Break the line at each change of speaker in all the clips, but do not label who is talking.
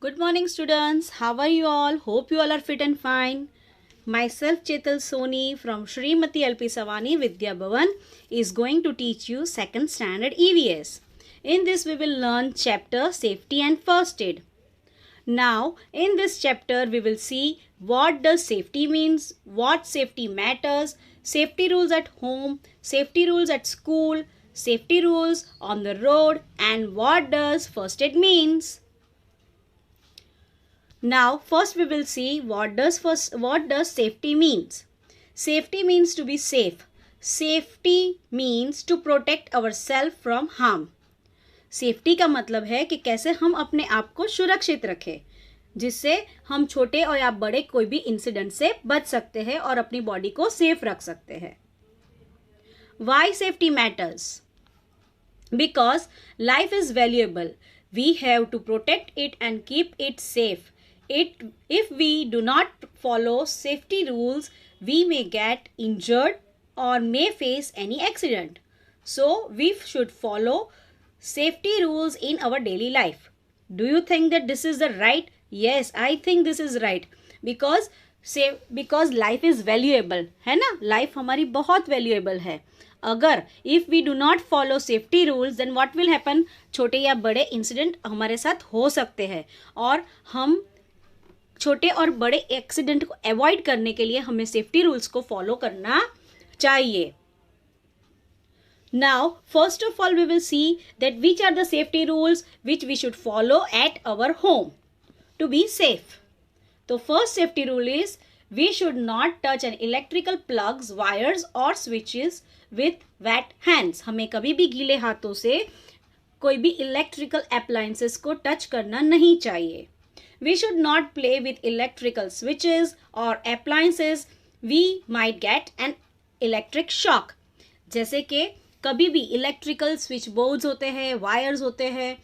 Good morning, students. How are you all? Hope you all are fit and fine. Myself, Chetal Soni from Shrimati LP Savani Vidya Bhavan is going to teach you second standard EVS. In this, we will learn chapter Safety and First Aid. Now, in this chapter, we will see what does safety means, what safety matters, safety rules at home, safety rules at school, safety rules on the road, and what does first aid means. Now, first we will see what does safety means. Safety means to be safe. Safety means to protect ourselves from harm. Safety का मतलब है कि कैसे हम अपने आप को सुरक्षित रखें, जिससे हम छोटे और या बड़े कोई भी इंसिडेंट से बच सकते हैं और अपनी बॉडी को सेफ रख सकते हैं. Why safety matters? Because life is valuable. We have to protect it and keep it safe. If we do not follow safety rules, we may get injured or may face any accident. So we should follow safety rules in our daily life. Do you think that this is the right? Yes, I think this is right. Because life is valuable, है ना. Life हमारी बहुत valuable है. अगर if we do not follow safety rules then what will happen, छोटे या बड़े incident हमारे साथ हो सकते हैं और हम छोटे और बड़े एक्सीडेंट को अवॉइड करने के लिए हमें सेफ्टी रूल्स को फॉलो करना चाहिए. Now, first of all, we will see that which are the safety rules which we should follow at our home to be safe. The first safety rule is we should not touch an electrical plugs, wires or switches with wet hands. हमें कभी भी गीले हाथों से कोई भी electrical appliances को touch करना नहीं चाहिए. We should not play with electrical switches or appliances. We might get an electric shock. जैसे कि कभी भी इलेक्ट्रिकल स्विच बोर्ड्स होते हैं, वायर्स होते हैं,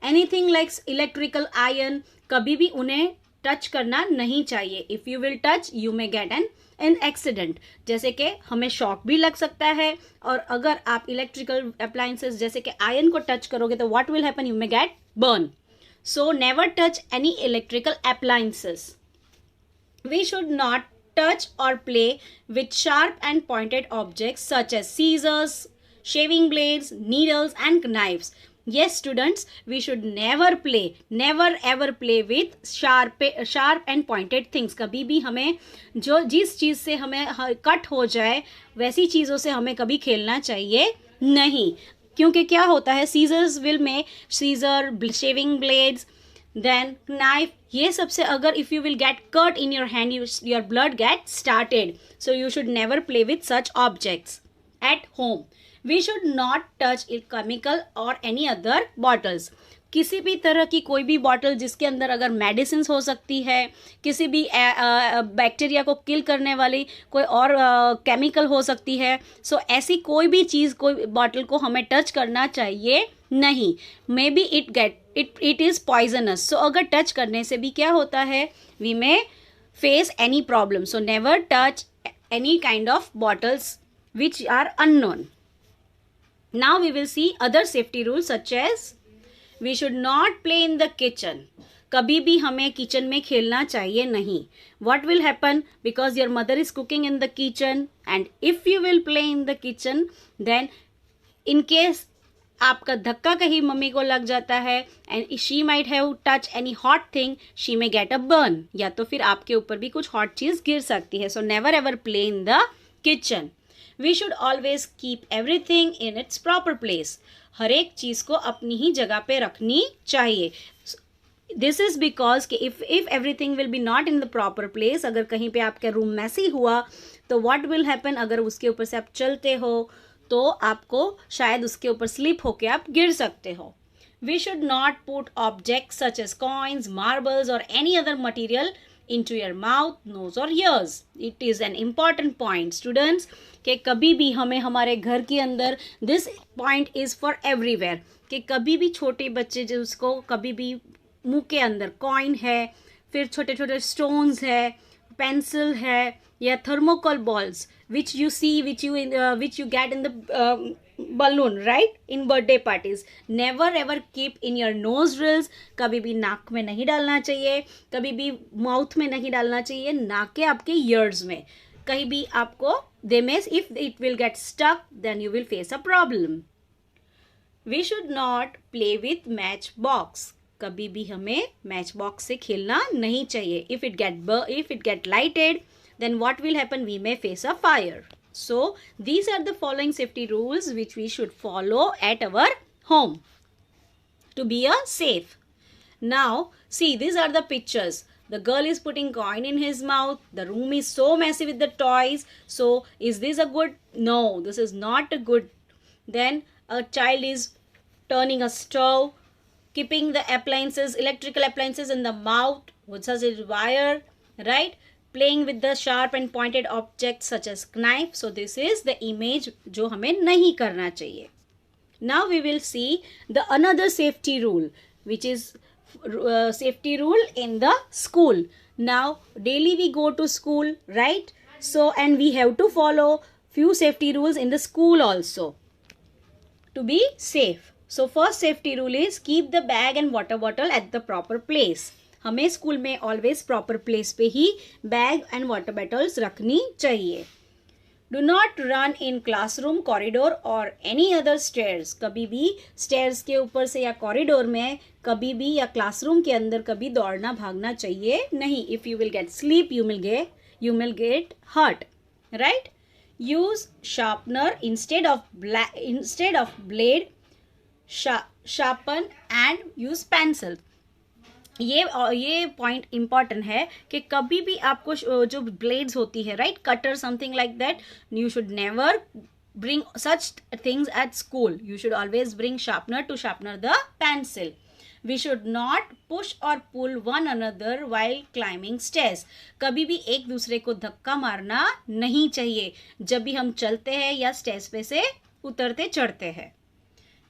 एनीथिंग लाइक इलेक्ट्रिकल आयरन, कभी भी उन्हें टच करना नहीं चाहिए. If you will touch you may get an accident. जैसे कि हमें शॉक भी लग सकता है और अगर आप इलेक्ट्रिकल अप्लायंसेस जैसे कि आयरन को टच करोगे तो what will happen, you may gate burn. So never touch any electrical appliances. We should not touch or play with sharp and pointed objects such as scissors, shaving blades, needles and knives. Yes students, we should never ever play with sharp and pointed things. कभी भी हमें जिस चीज़ से हमें cut हो जाए वैसी चीज़ों से हमें कभी खेलना चाहिए नहीं. क्योंकि क्या होता है, सीजर्स विल में scissor, shaving blades, then knife, ये सबसे अगर if you will get cut in your hand your blood get started. So you should never play with such objects at home. We should not touch chemical और any other bottles. किसी भी तरह की कोई भी बॉटल जिसके अंदर अगर मेडिसिन हो सकती है, किसी भी बैक्टीरिया को किल करने वाली कोई और केमिकल हो सकती है, सो ऐसी कोई भी चीज़, कोई बॉटल को हमें टच करना चाहिए नहीं. May be it is poisonous. So अगर टच करने से भी क्या होता है, we may face any problem. So never touch any kind of bottles which are unknown. Now we will see other safety rules such as We should not play in the kitchen. कभी भी हमें kitchen में खेलना चाहिए नहीं. What will happen? Because your mother is cooking in the kitchen and if you will play in the kitchen, then in case आपका धक्का कहीं मम्मी को लग जाता है and she might have touched any hot thing, she may get a burn. या तो फिर आपके ऊपर भी कुछ hot चीज़ गिर सकती है. So never ever play in the kitchen. We should always keep everything in its proper place. हर एक चीज़ को अपनी ही जगह पे रखनी चाहिए. दिस इज़ बिकॉज कि if everything will be not in the proper place, अगर कहीं पे आपका रूम मैसी हुआ तो व्हाट विल हैपन, अगर उसके ऊपर से आप चलते हो तो आपको शायद उसके ऊपर स्लिप होके आप गिर सकते हो. We should not put objects such as coins, marbles और any other material into your mouth, nose or ears. It is an important point students कि कभी भी हमें हमारे घर के अंदर, this point is for everywhere, कि कभी भी छोटे बच्चे जो उसको कभी भी मुंह के अंदर कॉइन है, फिर छोटे छोटे स्टोन्स है, पेंसिल है या thermocol balls which you see which you get in the balloon, right, in birthday parties, never ever keep in your nostrils. कभी भी नाक में नहीं डालना चाहिए, कभी भी माउथ में नहीं डालना चाहिए, ना के आपके ईयर्स में. कहीं भी आपको they may, if it will get stuck, then you will face a problem. We should not play with match box. कभी भी हमें मैच बॉक्स से खेलना नहीं चाहिए. If it get lighted, then what will happen? We may face a fire. So these are the following safety rules which we should follow at our home to be a safe. Now see, these are the pictures. The girl is putting coin in his mouth. The room is so messy with the toys. So is this a good? No, this is not a good. Then a child is turning a stove, keeping the appliances, electrical appliances in the mouth with such a wire, right? Playing with the sharp and pointed objects such as knife. So this is the image जो हमें नहीं करना चाहिए. Now we will see the another safety rule, which is safety rule in the school. Now daily we go to school, right? So and we have to follow few safety rules in the school also to be safe. So first safety rule is keep the bag and water bottle at the proper place. हमें school में always proper place पे ही bag and water bottles रखनी चाहिए. Do not run in classroom, corridor और any other stairs. कभी भी stairs के ऊपर से या कॉरिडोर में कभी भी या क्लासरूम के अंदर कभी दौड़ना भागना चाहिए नहीं. If you will get sleep, you will get hurt, right. Use sharpener instead of blade. Sharpen and use pencil. ये पॉइंट इंपॉर्टेंट है कि कभी भी आपको जो ब्लेड्स होती है, right, cutter something like that, you should never bring such things at school. You should always bring sharpener to sharpener the pencil. We should not push और pull one another while climbing stairs. कभी भी एक दूसरे को धक्का मारना नहीं चाहिए जब भी हम चलते हैं या स्टेयर्स पे से उतरते चढ़ते हैं.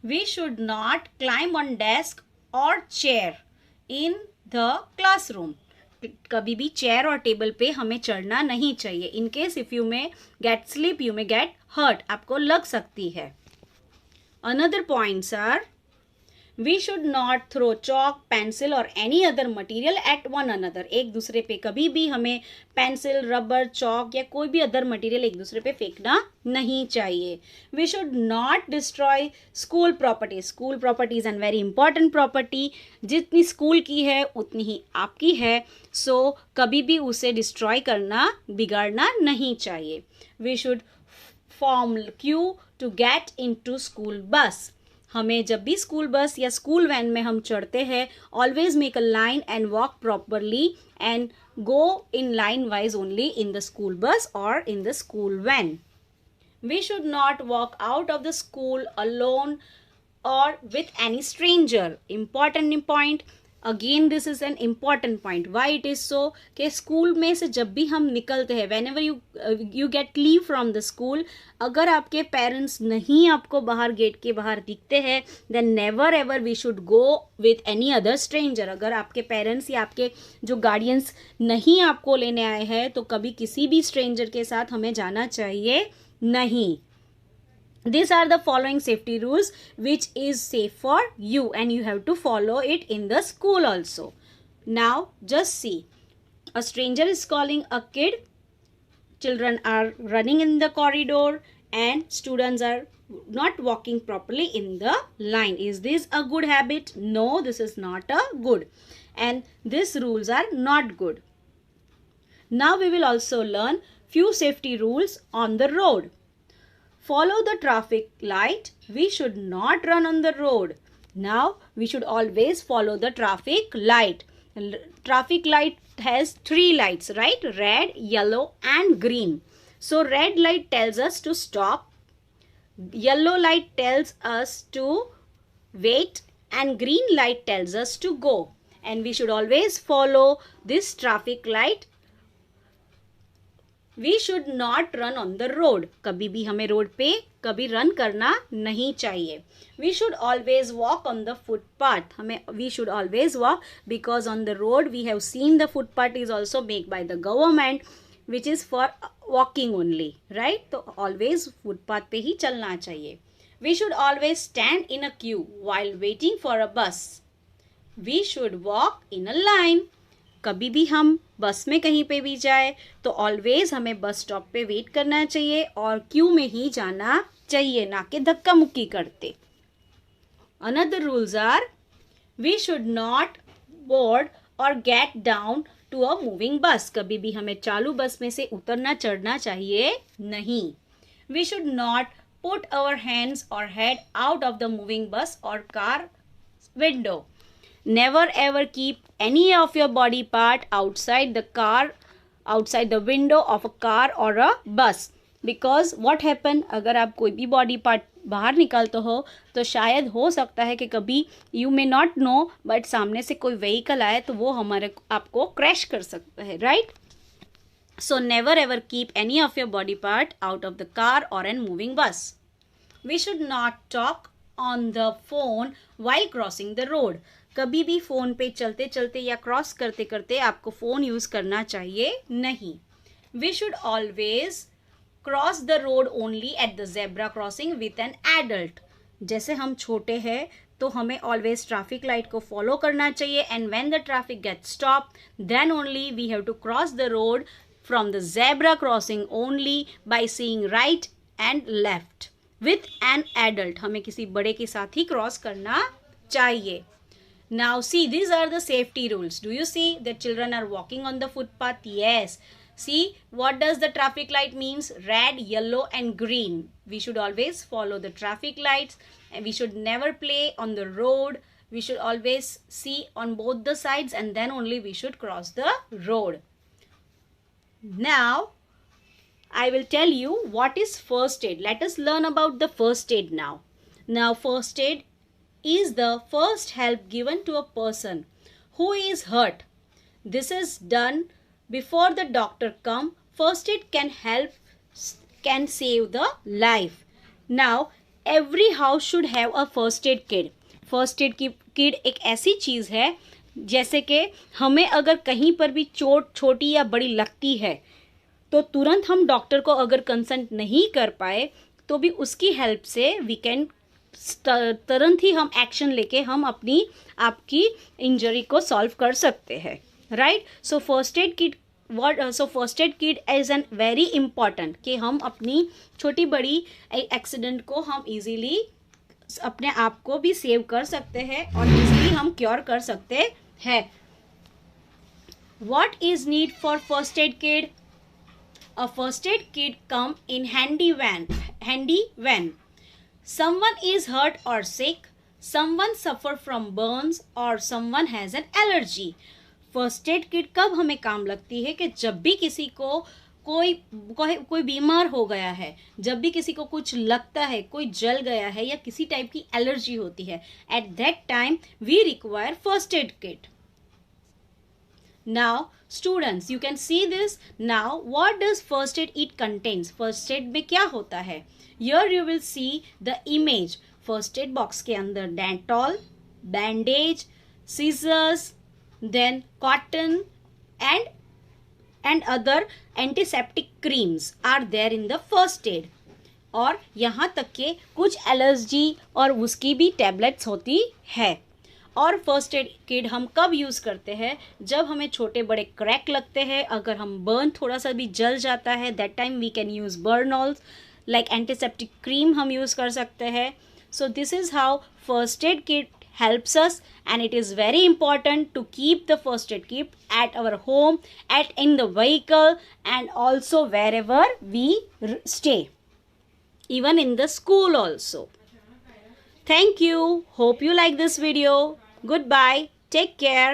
We should not climb on desk और चेयर इन द क्लासरूम. कभी भी चेयर और टेबल पे हमें चढ़ना नहीं चाहिए. In case if you may get slip, you may get hurt, आपको लग सकती है. Another points are we should not throw chalk, pencil और any other material at one another. एक दूसरे पे कभी भी हमें पेंसिल, रबर, चॉक या कोई भी अदर मटीरियल एक दूसरे पे फेंकना नहीं चाहिए. We should not destroy school property. School property is an very important property. जितनी स्कूल की है उतनी ही आपकी है. सो कभी भी उसे डिस्ट्रॉय करना, बिगाड़ना नहीं चाहिए. We should form queue to get into school bus. हमें जब भी स्कूल बस या स्कूल वैन में हम चढ़ते हैं, always make a line and walk properly and go in line wise only in the school bus और in the school van. We should not walk out of the school alone और with any stranger. Important point. Again this is an important point. Why it is so कि school में से जब भी हम निकलते हैं, whenever you get leave from the school, अगर आपके पेरेंट्स नहीं आपको बाहर गेट के बाहर दिखते हैं, then never ever we should go with any other stranger. अगर आपके पेरेंट्स या आपके जो गार्डियंस नहीं आपको लेने आए हैं, तो कभी किसी भी स्ट्रेंजर के साथ हमें जाना चाहिए नहीं. These are the following safety rules which is safe for you and you have to follow it in the school also. Now just see, a stranger is calling a kid, children are running in the corridor and students are not walking properly in the line. Is this a good habit? No, this is not a good, and these rules are not good. Now we will also learn few safety rules on the road. Follow the traffic light. We should not run on the road. Now we should always follow the traffic light. Traffic light has 3 lights, right? Red, yellow and green. So red light tells us to stop. Yellow light tells us to wait and green light tells us to go. And we should always follow this traffic light we should not run on the road, कभी भी हमें road पे कभी run करना नहीं चाहिए. We should always walk on the footpath, हमें we should always walk because on the road we have seen the footpath is also make by the government which is for walking only, right. तो always footpath पे ही चलना चाहिए. We should always stand in a queue while waiting for a bus. We should walk in a line, कभी भी हम बस में कहीं पे भी जाए तो ऑलवेज हमें बस स्टॉप पे वेट करना चाहिए और क्यू में ही जाना चाहिए, ना कि धक्का मुक्की करते. Another rules are we should not board और get down to a moving bus, कभी भी हमें चालू बस में से उतरना चढ़ना चाहिए नहीं. We should not put our hands और head out of the moving bus और car window. Never ever keep any of your body part outside the car, outside the window of a car or a bus. Because what happen, अगर आप कोई भी body part बाहर निकालते हो तो शायद हो सकता है कि कभी you may not know but सामने से कोई व्हीकल आए तो वो हमारे आपको क्रैश कर सकता है, right. So never ever keep any of your body part out of the car और an moving bus. We should not talk on the phone while crossing the road, कभी भी फ़ोन पे चलते चलते या क्रॉस करते करते आपको फ़ोन यूज़ करना चाहिए नहीं. We should always cross the road only at the zebra crossing with an adult, जैसे हम छोटे हैं तो हमें ऑलवेज ट्रैफिक लाइट को फॉलो करना चाहिए and when the traffic get stop then only we have to cross the road from the zebra crossing only by seeing right and left with an adult, हमें किसी बड़े के साथ ही cross करना चाहिए. Now see, these are the safety rules. Do you see that children are walking on the footpath? Yes. See, what does the traffic light means? Red, yellow and green. We should always follow the traffic lights and we should never play on the road. We should always see on both the sides and then only we should cross the road. Now, I will tell you what is first aid. Let us learn about the first aid now. Now, first aid is the first help given to a person who is hurt. This is done before the doctor come. First aid can can save the life. Now every house should have a first aid kit. First aid kit एक ऐसी चीज़ है जैसे कि हमें अगर कहीं पर भी चोट छोटी या बड़ी लगती है तो तुरंत हम डॉक्टर को अगर कंसल्ट नहीं कर पाए तो भी उसकी हेल्प से वी कैन तुरंत ही हम एक्शन लेके हम अपनी आपकी इंजरी को सॉल्व कर सकते हैं, right. So first aid kit is an very important कि हम अपनी छोटी बड़ी एक्सीडेंट को हम इजीली अपने आप को भी सेव कर सकते हैं और इजीली हम क्योर कर सकते हैं. What is need for first aid kit? A first aid kit come in handy when someone is hurt or sick, someone suffer from burns or someone has an allergy. First aid kit कब हमें काम लगती है कि जब भी किसी को कोई बीमार हो गया है, जब भी किसी को कुछ लगता है, कोई जल गया है या किसी टाइप की एलर्जी होती है, at that time we require first aid kit. Now students, you can see this. Now what does first aid it contains? First aid में क्या होता है? Here you will see the image. First aid box के अंदर Dettol, bandage, scissors, then cotton and other antiseptic creams are there in the first aid. और यहाँ तक के कुछ एलर्जी और उसकी भी टैबलेट्स होती है. और फर्स्ट एड किट हम कब यूज़ करते हैं? जब हमें छोटे बड़े क्रैक लगते हैं, अगर हम बर्न थोड़ा सा भी जल जाता है, that time we can use Burnols like antiseptic cream हम यूज़ कर सकते हैं. So this is how first aid kit helps us, and it is very important to keep the first aid kit at our home, in the vehicle, and also wherever we stay, even in the school also. Thank you. Hope you like this video. Goodbye. Take care.